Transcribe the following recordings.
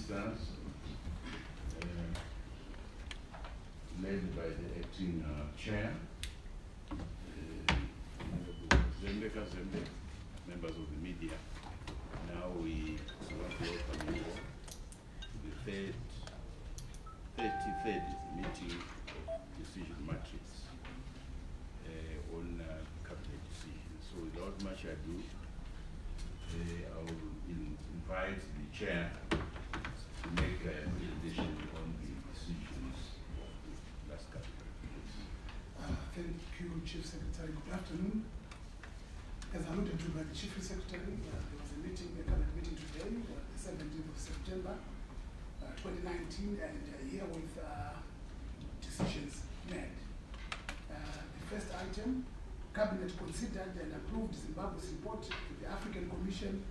ministers, led by the acting chair, Zembe Kazembe, members of the media. Now we want to welcome you to the 33rd meeting of Decision Matrix on cabinet decisions. So without much ado, I will invite the chair to make a presentation on the decisions of the last cabinet. Thank you, Chief Secretary. Good afternoon. As alluded to by the Chief Secretary, there was a cabinet meeting today, the 17th of September, 2019, and here with decisions made. The first item, Cabinet considered and approved Zimbabwe's report to the African Commission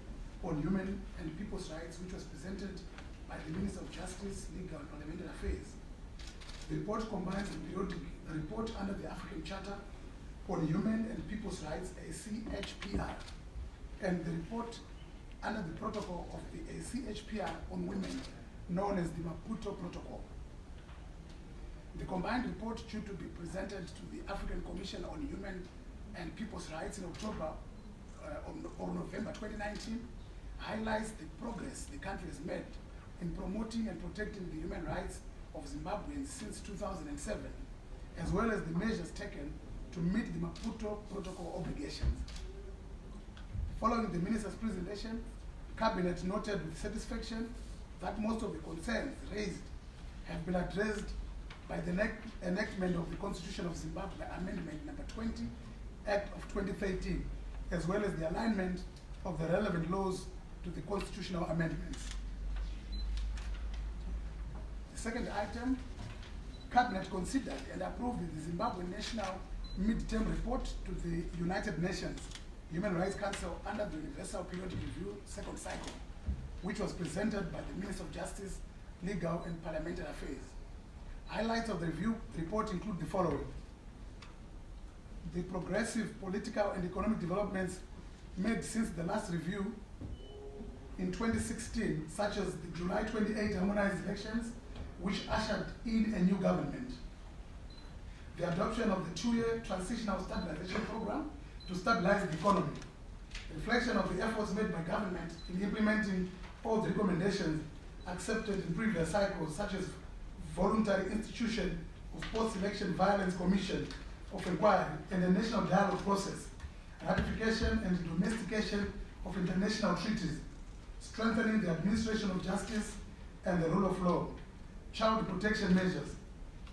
on Human and People's Rights, which was presented by the Minister of Justice, Legal and Parliamentary Affairs. The report combines a periodic report under the African Charter on Human and People's Rights, ACHPR, and the report under the protocol of the ACHPR on women, known as the Maputo Protocol. The combined report, due to be presented to the African Commission on Human and People's Rights in October or November 2019, highlights the progress the country has made in promoting and protecting the human rights of Zimbabweans since 2007, as well as the measures taken to meet the Maputo Protocol obligations. Following the Minister's presentation, Cabinet noted with satisfaction that most of the concerns raised have been addressed by the enactment of the Constitution of Zimbabwe, Amendment number 20, Act of 2013, as well as the alignment of the relevant laws to the constitutional amendments. The second item, Cabinet considered and approved the Zimbabwe National Mid-Term Report to the United Nations Human Rights Council under the Universal Periodic Review second cycle, which was presented by the Minister of Justice, Legal and Parliamentary Affairs. Highlights of the review report include the following: the progressive political and economic developments made since the last review in 2016, such as the July 28 harmonized elections, which ushered in a new government. The adoption of the 2-year transitional stabilization program to stabilize the economy. Reflection of the efforts made by government in implementing all the recommendations accepted in previous cycles, such as voluntary institution of post-election violence commission of inquiry and a national dialogue process, ratification and domestication of international treaties, strengthening the administration of justice and the rule of law, child protection measures,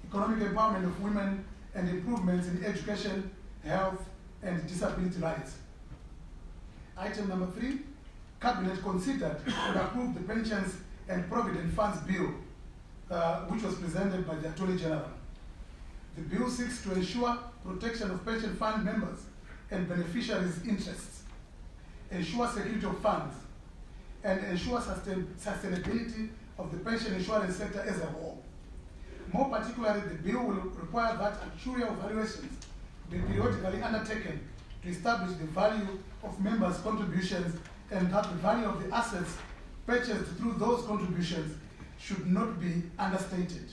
economic empowerment of women, and improvements in education, health, and disability rights. Item number 3, Cabinet considered and approved the Pensions and Provident Funds Bill, which was presented by the Attorney General. The bill seeks to ensure protection of pension fund members and beneficiaries' interests, ensure security of funds, and ensure sustainability of the pension insurance sector as a whole. More particularly, the bill will require that actuarial valuations be periodically undertaken to establish the value of members' contributions, and that the value of the assets purchased through those contributions should not be understated.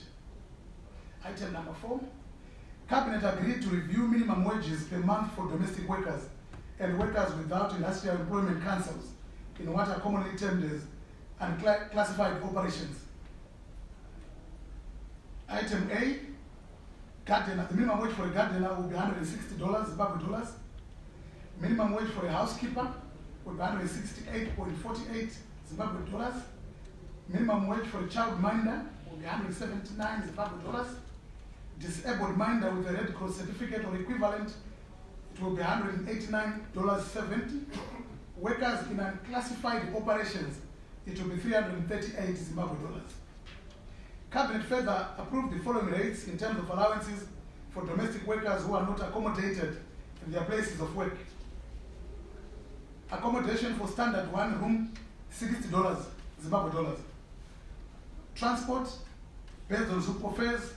Item number 4, Cabinet agreed to review minimum wages per month for domestic workers and workers without industrial employment councils in what are commonly termed as unclassified operations. Item A, gardener. The minimum wage for a gardener will be $160 Zimbabwe dollars. Minimum wage for a housekeeper will be $168.48 Zimbabwe dollars. Minimum wage for a child minder will be $179 Zimbabwe dollars. Disabled minder with a Red Cross certificate or equivalent, it will be $189.70. Workers in unclassified operations, it will be $338 Zimbabwe dollars. Cabinet further approved the following rates in terms of allowances for domestic workers who are not accommodated in their places of work. Accommodation for standard one room, $60 Zimbabwe dollars. Transport, based on super fares,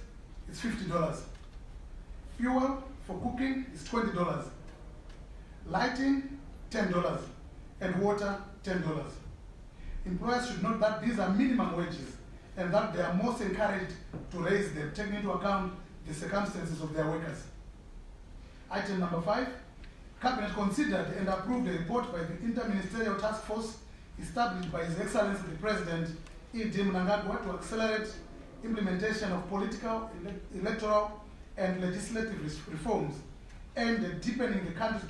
is $50. Fuel for cooking is $20. Lighting, $10. And water, $10. employers should note that these are minimum wages and that they are most encouraged to raise them, taking into account the circumstances of their workers. Item number 5, Cabinet considered and approved a report by the Interministerial Task Force established by His Excellency the President E.D. Mnangagwa to accelerate implementation of political, electoral, and legislative reforms aimed at deepening the country's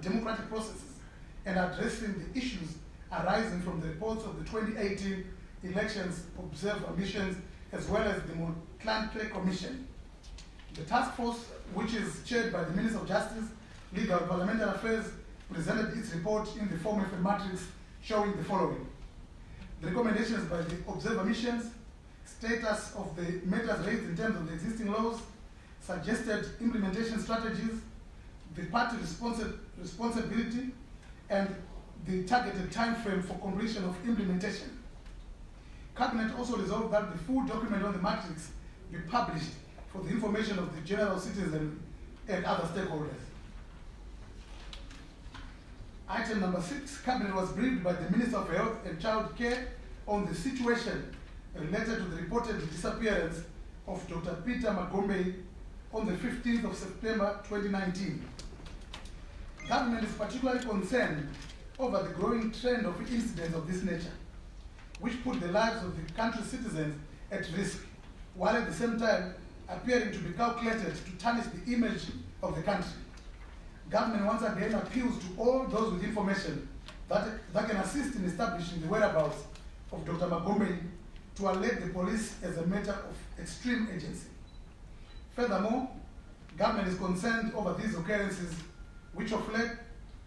democratic processes and addressing the issues arising from the reports of the 2018 elections observer missions as well as the Motlanthe Commission. The task force, which is chaired by the Minister of Justice, Legal and Parliamentary Affairs, presented its report in the form of a matrix showing the following: the recommendations by the observer missions, status of the matters raised in terms of the existing laws, suggested implementation strategies, the party responsibility, and the targeted time frame for completion of implementation. Cabinet also resolved that the full document on the matrix be published for the information of the general citizen and other stakeholders. Item number 6, Cabinet was briefed by the Minister of Health and Child Care on the situation related to the reported disappearance of Dr. Peter Magombe on the 15th of September 2019. Government is particularly concerned over the growing trend of incidents of this nature, which put the lives of the country's citizens at risk, while at the same time appearing to be calculated to tarnish the image of the country. Government once again appeals to all those with information that can assist in establishing the whereabouts of Dr. Magombe to alert the police as a matter of extreme urgency. Furthermore, government is concerned over these occurrences, which of late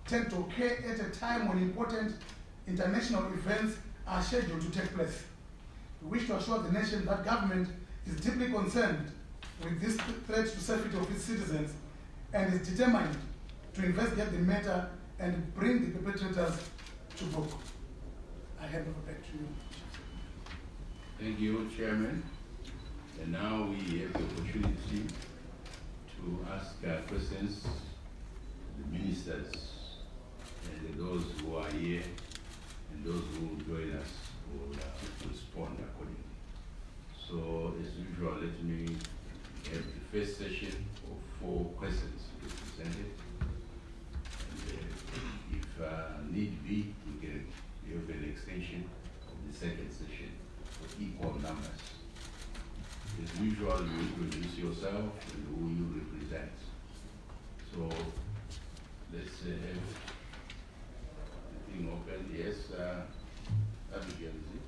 tend to occur at a time when important international events are scheduled to take place. We wish to assure the nation that government is deeply concerned with this threat to safety of its citizens and is determined to investigate the matter and bring the perpetrators to book. I hand over back to you. Thank you, Chairman. And now we have the opportunity to ask questions to the ministers and those who are here and those who will join us will respond accordingly. So, as usual, let me have the first session of 4 questions presented. And if need be, we can have an extension of the second session for equal numbers. As usual, you introduce yourself and who you represent. So, let's have the thing open. Yes, Abigail, is it?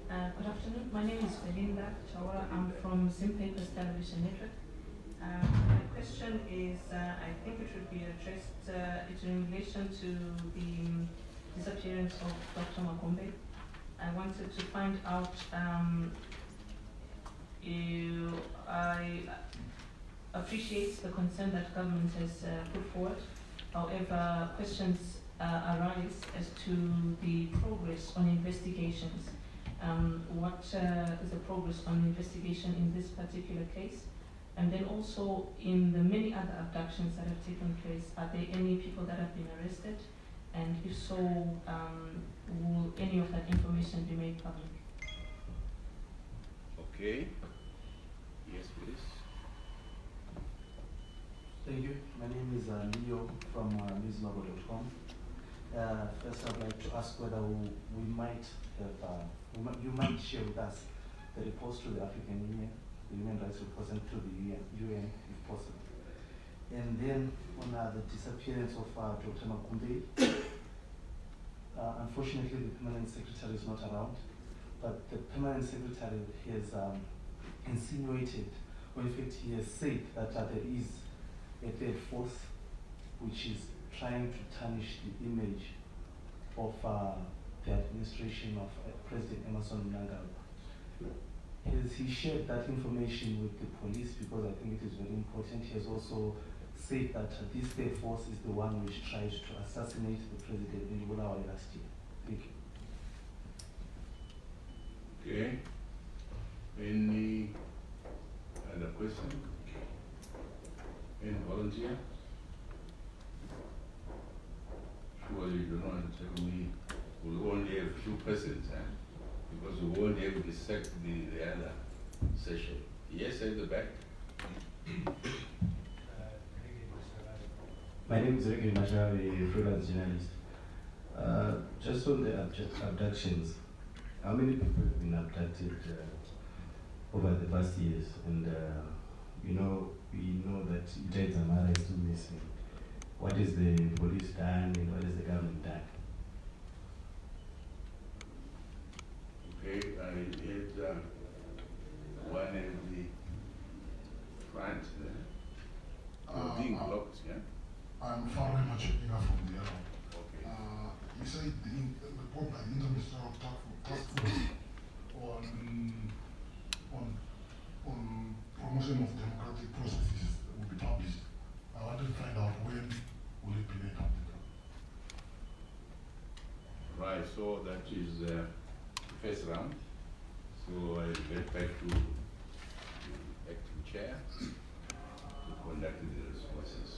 Good afternoon. My name is Belinda Chawara. I'm from Zim Papers Television Network. My question is, I think it should be addressed, it's in relation to the disappearance of Dr. Magombe. I wanted to find out, I appreciate the concern that government has put forward. However, questions arise as to the progress on investigations. What is the progress on investigation in this particular case? And then also in the many other abductions that have taken place, are there any people that have been arrested? And if so, will any of that information be made public? Okay. Yes, please. Thank you. My name is Leo from newslogo.com. First, I'd like to ask whether we might have, you might share with us the reports to the African Union, the human rights representative to the UN, if possible. And then on the disappearance of Dr. Magombe, unfortunately the permanent secretary is not around, but the permanent secretary has insinuated, or in fact he has said that there is a third force which is trying to tarnish the image of the administration of President Emmerson Mnangagwa. Has he shared that information with the police? Because I think it is very important. He has also said that this third force is the one which tried to assassinate the president in Bulawayo last year. Thank you. Okay. Any other question? Any volunteer? Surely you don't want to tell me we only have 2 persons, because we won't have the other session. Yes, at the back. My name is Ricky Mashari, freelance journalist. Just on the abductions, how many people have been abducted over the past years? And we know that Ida Dzamara is still missing. What is the police done and what is the government done? Okay, I had one in the front there. Being blocked, yeah? I'm Farouk Machekina from the Arab. Okay. You said the report by the International Task Force on promotion of democratic processes will be published. I wanted to find out when will it be made public. Right, so that is the first round. So I get back to the acting chair to conduct the responses.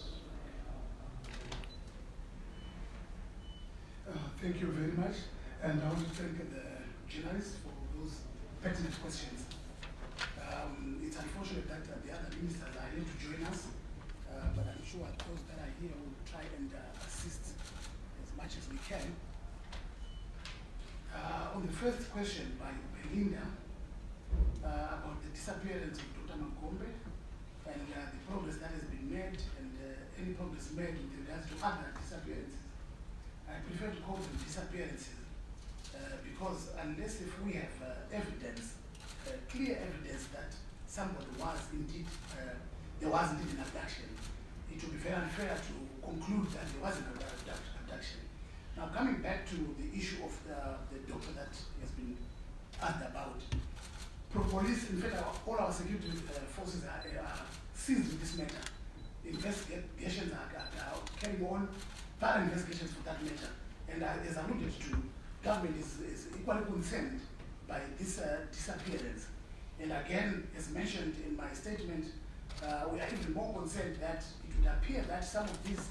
Thank you very much, and I want to thank the journalists for those pertinent questions. It's unfortunate that the other ministers are here to join us, but I'm sure those that are here will try and assist as much as we can. On the first question by Linda about the disappearance of Dr. Magombe and the progress that has been made and any progress made with regards to other disappearances, I prefer to call them disappearances because unless if we have evidence, clear evidence that somebody was indeed, there was indeed an abduction, it would be very unfair to conclude that there was an abduction. Now coming back to the issue of the doctor that has been asked about, police, in fact, all our security forces are seized with this matter. Investigations are carrying on, thorough investigations for that matter. And as alluded to, government is equally concerned by this disappearance. And again, as mentioned in my statement, we are even more concerned that it would appear that some of these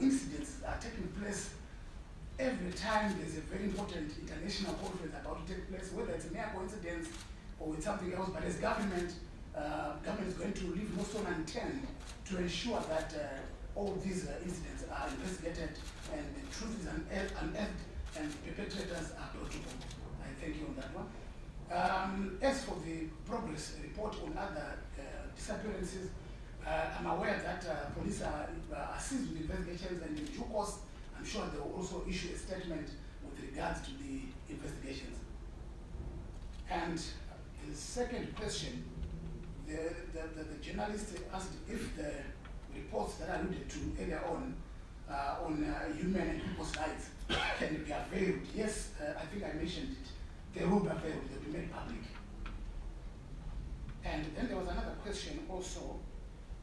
incidents are taking place every time there's a very important international conference about to take place, whether it's a mere coincidence or it's something else. But as government, government is going to leave no stone unturned to ensure that all these incidents are investigated and the truth is unearthed and the perpetrators are brought to book. I thank you on that one. As for the progress report on other disappearances, I'm aware that police are assist with investigations, and in due course, I'm sure they will also issue a statement with regards to the investigations. And the second question, the journalist asked if the reports that I alluded to earlier on human and people's rights can be availed. Yes, I think I mentioned it. They will be availed, they'll be made public. And then there was another question also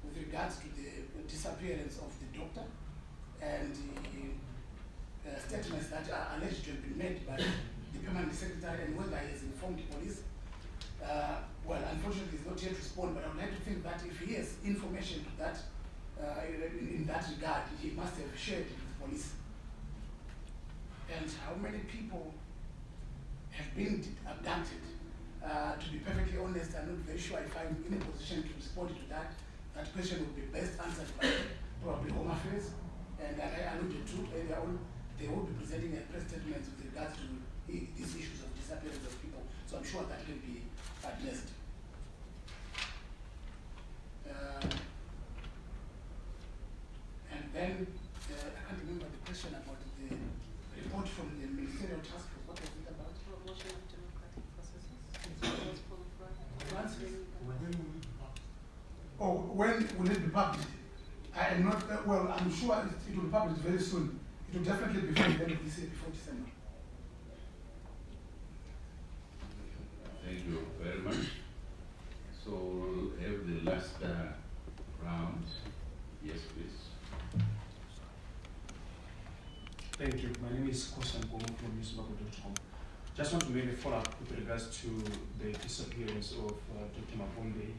with regards to the disappearance of the doctor and the statements that are alleged to have been made by the permanent secretary and whether he has informed police. Well, unfortunately, he's not yet responded, but I would like to think that if he has information to that, in that regard, he must have shared it with police. And how many people have been abducted? To be perfectly honest, I'm not very sure if I'm in a position to respond to that. That question would be best answered by probably Home Affairs. And like I alluded to earlier on, they will be presenting a press statement with regards to these issues of disappearance of people. So I'm sure that can be addressed. And then, I can't remember the question about the report from the ministerial task force. What was it about? Promotion of democratic processes. Oh, when will it be published? I am not, well, I'm sure it will be published very soon. It will definitely be before the end of this year, before December. Thank you very much. So we'll have the last round. Yes, please. Thank you. My name is Kosan Gomo from newspaper.com. Just want to make a follow-up with regards to the disappearance of Dr. Magombe.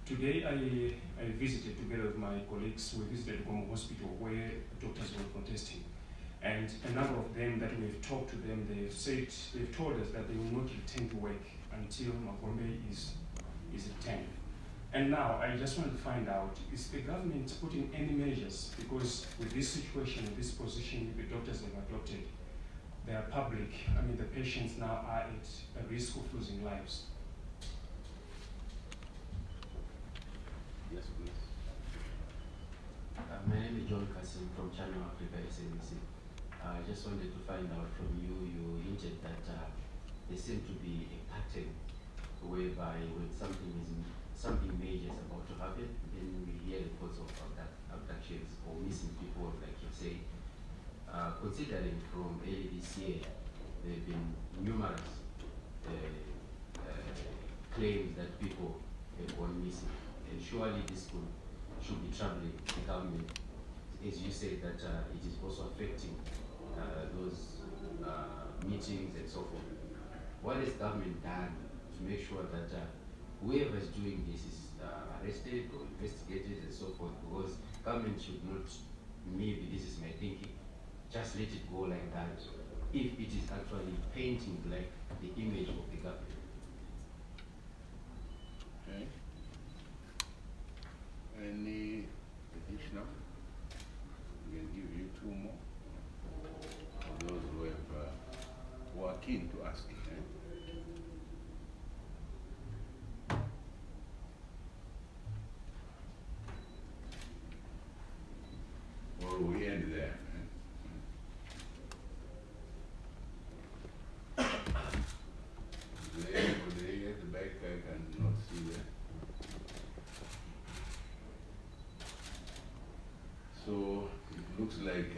Today I visited together with my colleagues, we visited Gomo Hospital where doctors were protesting. And a number of them that we've talked to them, they've told us that they will not return to work until Magombe is returned. And now I just want to find out, is the government putting any measures? Because with this situation, with this position the doctors have adopted, they are public. I mean, the patients now are at a risk of losing lives. Yes, please. My name is John Kassim from Channel Africa SABC. I just wanted to find out from you, you hinted that there seemed to be a pattern whereby when something major is about to happen, then we hear reports of abductions or missing people, like you say. Considering from early this year, there have been numerous claims that people have gone missing. And surely this should be troubling the government. As you said, that it is also affecting those meetings and so forth. What has government done to make sure that whoever is doing this is arrested or investigated and so forth? Because government should not, maybe this is my thinking, just let it go like that if it is actually painting black the image of the government. Okay. Any additional? We can give you 2 more for those who are keen to ask. Or we end there. They at the back, I cannot see that. So it looks like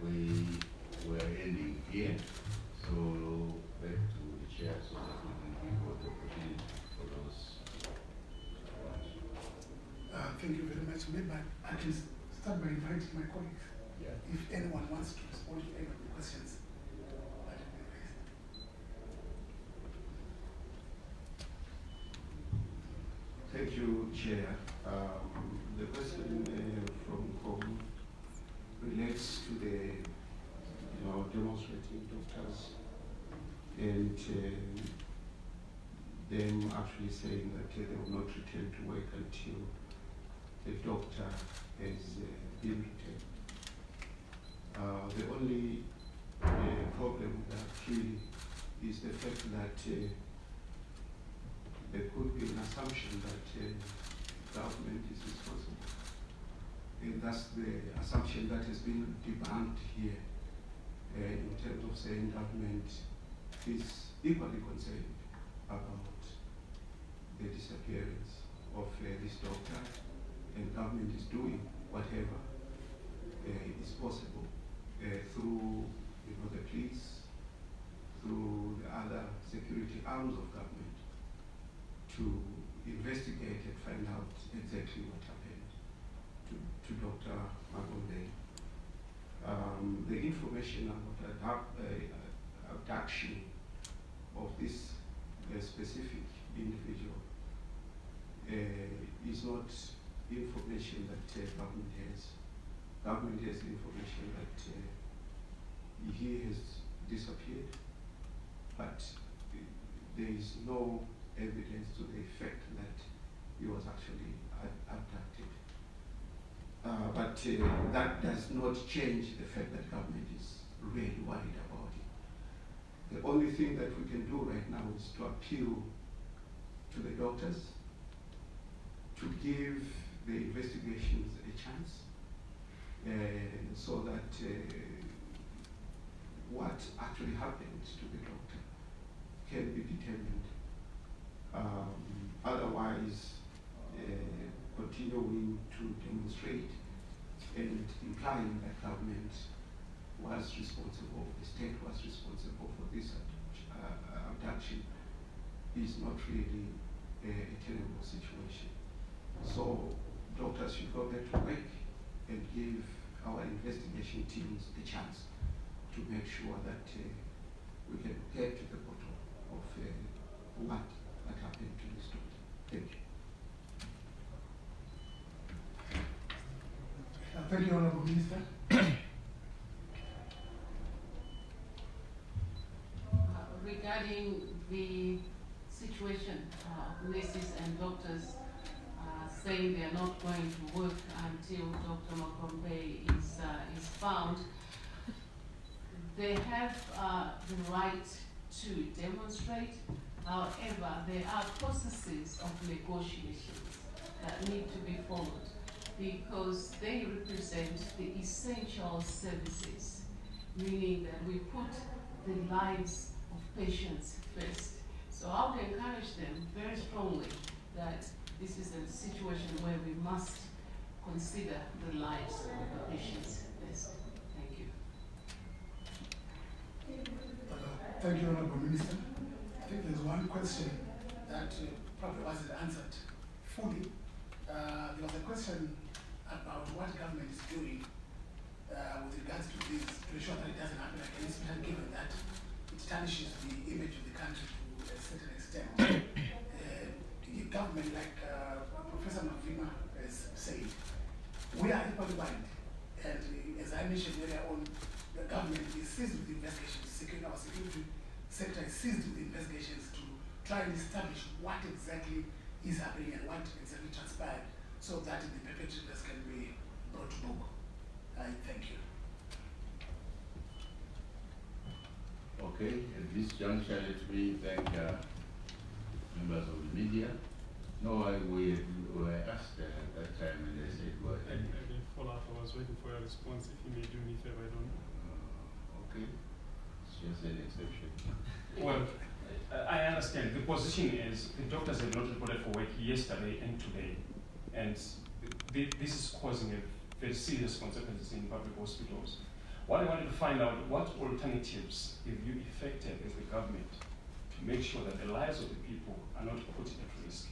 we are ending here. So back to the chair so that we can give all the opportunity for those. Thank you very much. Maybe I can start by inviting my colleagues. Yeah. If anyone wants to respond to any of the questions that have been raised. Thank you, Chair. The question from COM relates to the demonstrating doctors and them actually saying that they will not return to work until the doctor has been returned. The only problem with that really is the fact that there could be an assumption that government is responsible. And that's the assumption that has been debunked here in terms of saying government is equally concerned about the disappearance of this doctor, and government is doing whatever is possible through the police, through the other security arms of government to investigate and find out exactly what happened to Dr. Magombe. The information about abduction of this specific individual is not information that government has. Government has information that he has disappeared, but there is no evidence to the effect that he was actually abducted. But that does not change the fact that government is really worried about it. The only thing that we can do right now is to appeal to the doctors to give the investigations a chance so that what actually happened to the doctor can be determined. Otherwise, continuing to demonstrate and implying that government was responsible, the state was responsible for this abduction is not really a tenable situation. So doctors should go back to work and give our investigation teams a chance to make sure that we can get to the bottom of what happened to this doctor. Thank you. Thank you, Honorable Minister. regarding the situation of nurses and doctors saying they are not going to work until Dr. Makombe is found. They have the right to demonstrate. However, there are processes of negotiations that need to be followed because they represent the essential services, meaning that we put the lives of patients first. So I would encourage them very strongly that this is a situation where we must consider the lives of the patients first. Thank you. Thank you, Honorable Minister. I think there's one question that probably wasn't answered fully. There was a question about what government is doing with regards to this to ensure that it doesn't happen again, especially given that it tarnishes the image of the country to a certain extent. The government, like Professor Mavima has said, we are equally blind. And as I mentioned earlier on, the government is seized with investigations. Our security sector is seized with investigations to try and establish what exactly is happening and what exactly transpired so that the perpetrators can be brought to book. I thank you. Okay, at this juncture, let me thank members of the media. No, we were asked at that time and they said, go ahead. I didn't follow up. I was waiting for your response. If you may do me a favor, I don't know. Okay, it's just an exception. Well, I understand. The position is the doctors have not reported for work yesterday and today. And this is causing a very serious consequences in public hospitals. What I wanted to find out, what alternatives have you effected as the government to make sure that the lives of the people are not put at risk?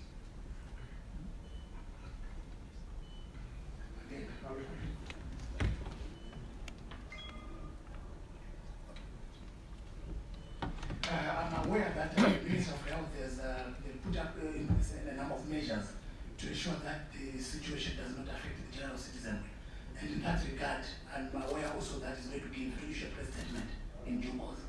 I'm aware that the Ministry of Health has they put up a number of measures to ensure that the situation does not affect the general citizenry. And in that regard, I'm aware also that is going to give to issue a press statement in due course.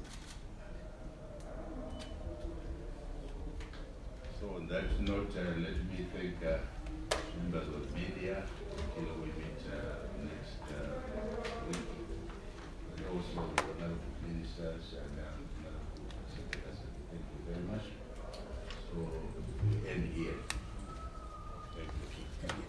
So on that note, let me thank members of the media until we meet next week. And also honorable ministers and honorable secretaries. Thank you very much. So we end here. Thank you. Thank you.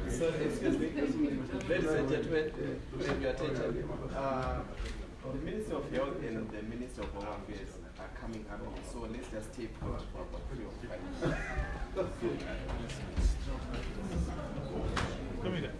So, excuse me, ladies and gentlemen, your attention. The Minister of Health and the Minister of Home Affairs are coming up here, so let's just take out for about 3 or 5 minutes. Come here.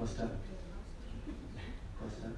Costa. Costa.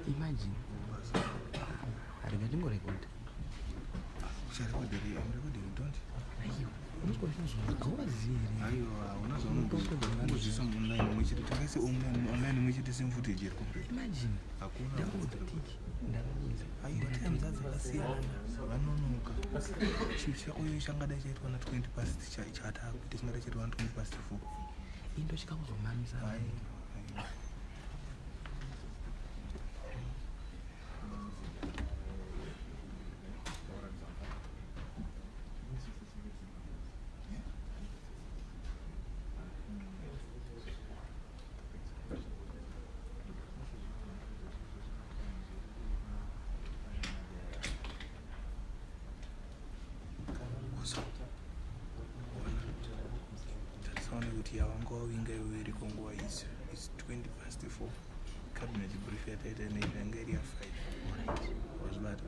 Imagine. I don't know record. Shall I record it? Don't. Ayo, imagine. Into chikakuzomanisa. It's 4:20. Cabinet brief at 8 and 5. Was bad.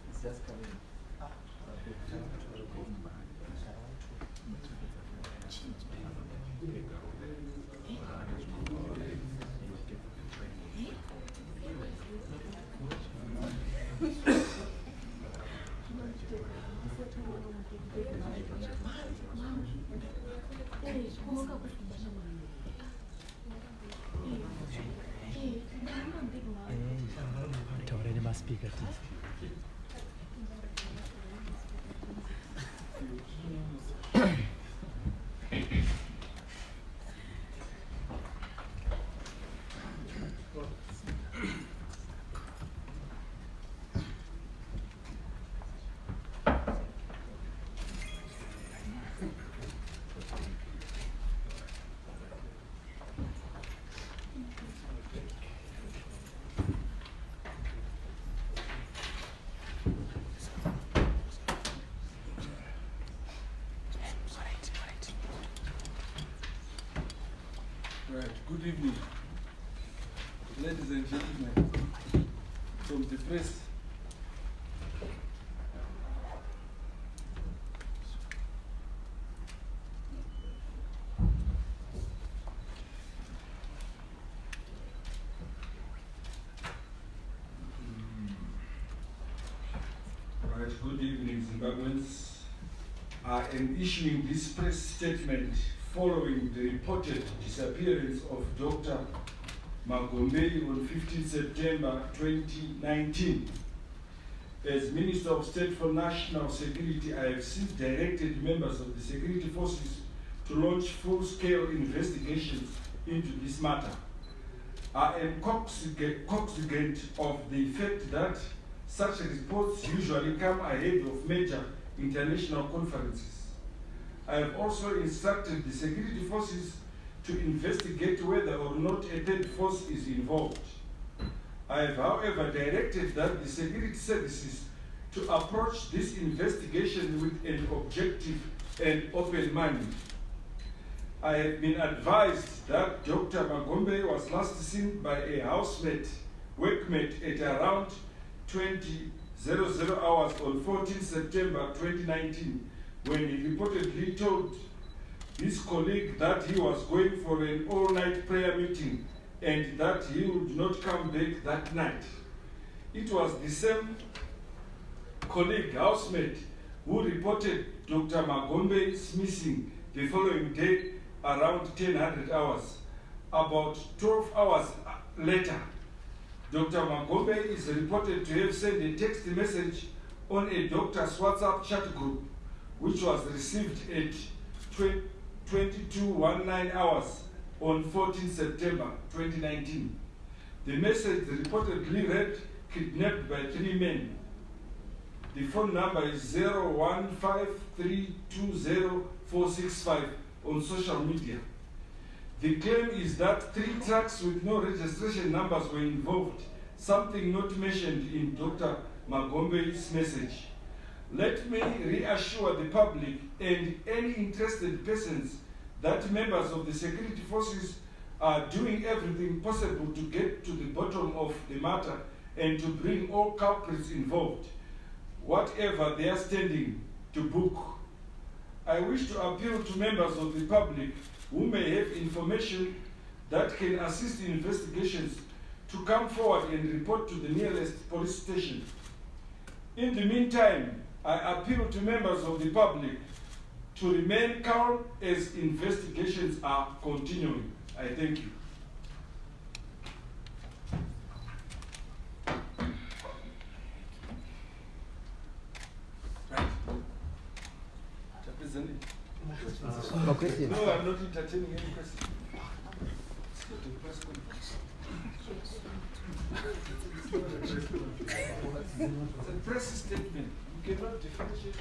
It's just coming. Already must speak at this. Right, good evening, ladies and gentlemen, from the press. Right, good evening, Zimbabweans. I am issuing this press statement following the reported disappearance of Dr. Magombe on 15 September 2019. As Minister of State for National Security, I have since directed members of the security forces to launch full-scale investigations into this matter. I am cognizant of the fact that such reports usually come ahead of major international conferences. I have also instructed the security forces to investigate whether or not a third force is involved. I have, however, directed that the security services to approach this investigation with an objective and open mind. I have been advised that Dr. Magombe was last seen by a workmate at around 20:00 hours on 14 September 2019, when he reportedly told his colleague that he was going for an all-night prayer meeting and that he would not come back that night. It was the same housemate, who reported Dr. Magombe's missing the following day around 10:00 hours. About 12 hours later, Dr. Magombe is reported to have sent a text message on a doctor's WhatsApp chat group, which was received at 22:19 hours on 14 September 2019. The message reportedly read, "Kidnapped by 3 men." The phone number is 015320465 on social media. The claim is that 3 trucks with no registration numbers were involved, something not mentioned in Dr. Magombe's message. Let me reassure the public and any interested persons that members of the security forces are doing everything possible to get to the bottom of the matter and to bring all culprits involved, whatever they are standing, to book. I wish to appeal to members of the public who may have information that can assist in investigations to come forward and report to the nearest police station. In the meantime, I appeal to members of the public to remain calm as investigations are continuing. I thank you. No question. No, I'm not entertaining any questions. It's not a press conference. It's a press statement. You cannot differentiate.